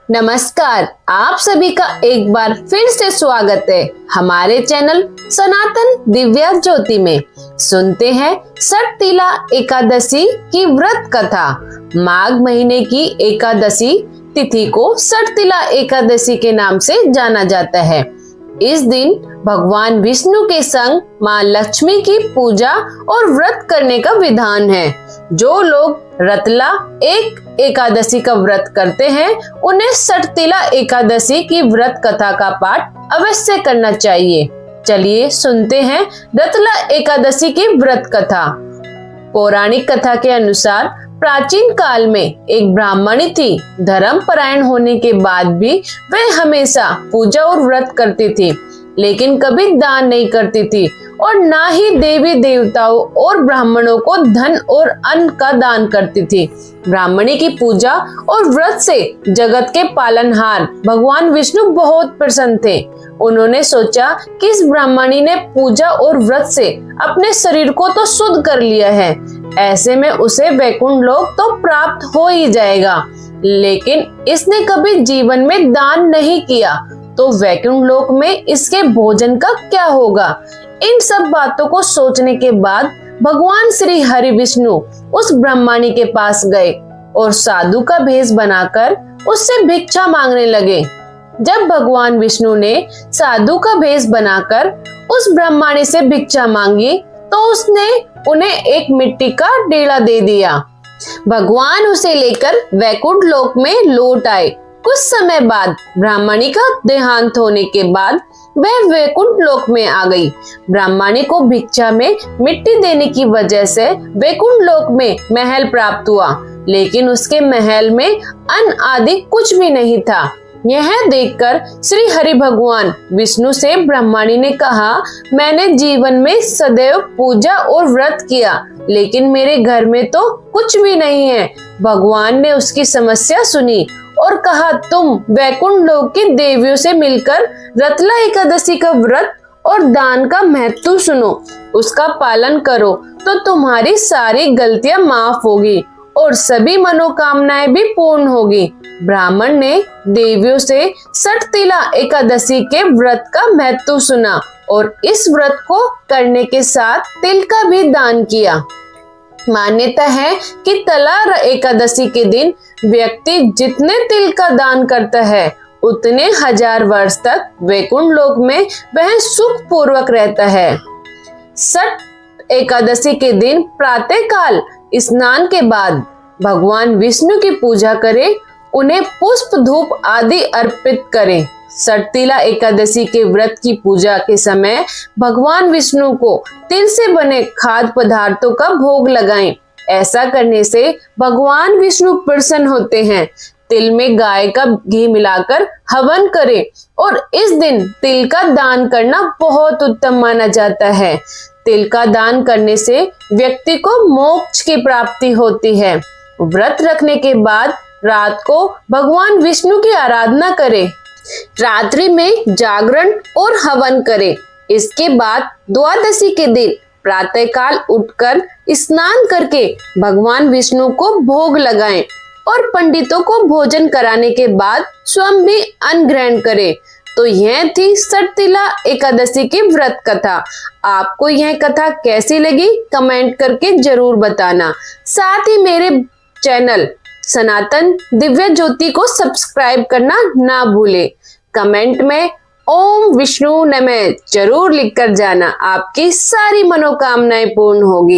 नमस्कार, आप सभी का एक बार फिर से स्वागत है हमारे चैनल सनातन दिव्य ज्योति में। सुनते हैं षटतिला एकादशी की व्रत कथा। माघ महीने की एकादशी तिथि को षटतिला एकादशी के नाम से जाना जाता है। इस दिन भगवान विष्णु के संग माँ लक्ष्मी की पूजा और व्रत करने का विधान है। जो लोग रतला एकादशी का व्रत करते हैं उन्हें षटतिला एकादशी की व्रत कथा का पाठ अवश्य करना चाहिए। चलिए सुनते हैं रतला एकादशी की व्रत कथा। पौराणिक कथा के अनुसार प्राचीन काल में एक ब्राह्मणी थी। धर्मपरायण होने के बाद भी वह हमेशा पूजा और व्रत करती थी, लेकिन कभी दान नहीं करती थी और ना ही देवी देवताओं और ब्राह्मणों को धन और अन्न का दान करती थी। ब्राह्मणी की पूजा और व्रत से जगत के पालनहार भगवान विष्णु बहुत प्रसन्न थे। उन्होंने सोचा कि इस ब्राह्मणी ने पूजा और व्रत से अपने शरीर को तो शुद्ध कर लिया है, ऐसे में उसे वैकुंठ लोक तो प्राप्त हो ही जाएगा। लेकिन इसने कभी जीवन में दान नहीं किया तो वैकुंठ लोक में इसके भोजन का क्या होगा। इन सब बातों को सोचने के बाद भगवान श्री हरि विष्णु उस ब्राह्मणी के पास गए और साधु का भेष बनाकर उससे भिक्षा मांगने लगे। जब भगवान विष्णु ने साधु का भेष बनाकर उस ब्राह्मणी से भिक्षा मांगी तो उसने उन्हें एक मिट्टी का डेड़ा दे दिया। भगवान उसे लेकर वैकुंठ लोक में लौट आए। कुछ समय बाद ब्राह्मणी का देहांत होने के बाद वह वैकुंठ लोक में आ गई। ब्राह्मणी को भिक्षा में मिट्टी देने की वजह से वैकुंठ लोक में महल प्राप्त हुआ, लेकिन उसके महल में अन्न आदि कुछ भी नहीं था। यह देखकर श्री हरि भगवान विष्णु से ब्राह्मणी ने कहा, मैंने जीवन में सदैव पूजा और व्रत किया, लेकिन मेरे घर में तो कुछ भी नहीं है। भगवान ने उसकी समस्या सुनी और कहा, तुम वैकुंठ लोक की देवियों से मिलकर रतला एकादशी का व्रत और दान का महत्व सुनो, उसका पालन करो तो तुम्हारी सारी गलतियां माफ होगी और सभी मनोकामनाएं भी पूर्ण होगी। ब्राह्मण ने देवियों से षटतिला एकादशी के व्रत का महत्व सुना और इस व्रत को करने के साथ तिल का भी दान किया। मान्यता है कि तला एकादशी के दिन व्यक्ति जितने तिल का दान करता है उतने 1000 वर्ष तक वैकुंठ लोक में वह सुख पूर्वक रहता है। षट एकादशी के दिन प्रातः काल स्नान के बाद भगवान विष्णु की पूजा करें, उन्हें पुष्प धूप आदि अर्पित करें। षटतिला एकादशी के व्रत की पूजा के समय भगवान विष्णु को तिल से बने खाद्य पदार्थों का भोग लगाएं। ऐसा करने से भगवान विष्णु प्रसन्न होते हैं। तिल में गाय का घी मिलाकर हवन करें और इस दिन तिल का दान करना बहुत उत्तम माना जाता है। तिल का दान करने से व्यक्ति को मोक्ष की प्राप्ति होती है। व्रत रखने के बाद रात को भगवान विष्णु की आराधना करें। रात्रि में जागरण और हवन करें। इसके बाद द्वादशी के दिन प्रातःकाल उठकर स्नान करके भगवान विष्णु को भोग लगाएं और पंडितों को भोजन कराने के बाद स्वयं भी अन्न ग्रहण करें। तो यह थी षटतिला एकादशी की व्रत कथा। आपको यह कथा कैसी लगी कमेंट करके जरूर बताना। साथ ही मेरे चैनल सनातन दिव्य ज्योति को सब्सक्राइब करना ना भूले। कमेंट में ओम विष्णु नमः जरूर लिखकर जाना, आपकी सारी मनोकामनाएं पूर्ण होगी।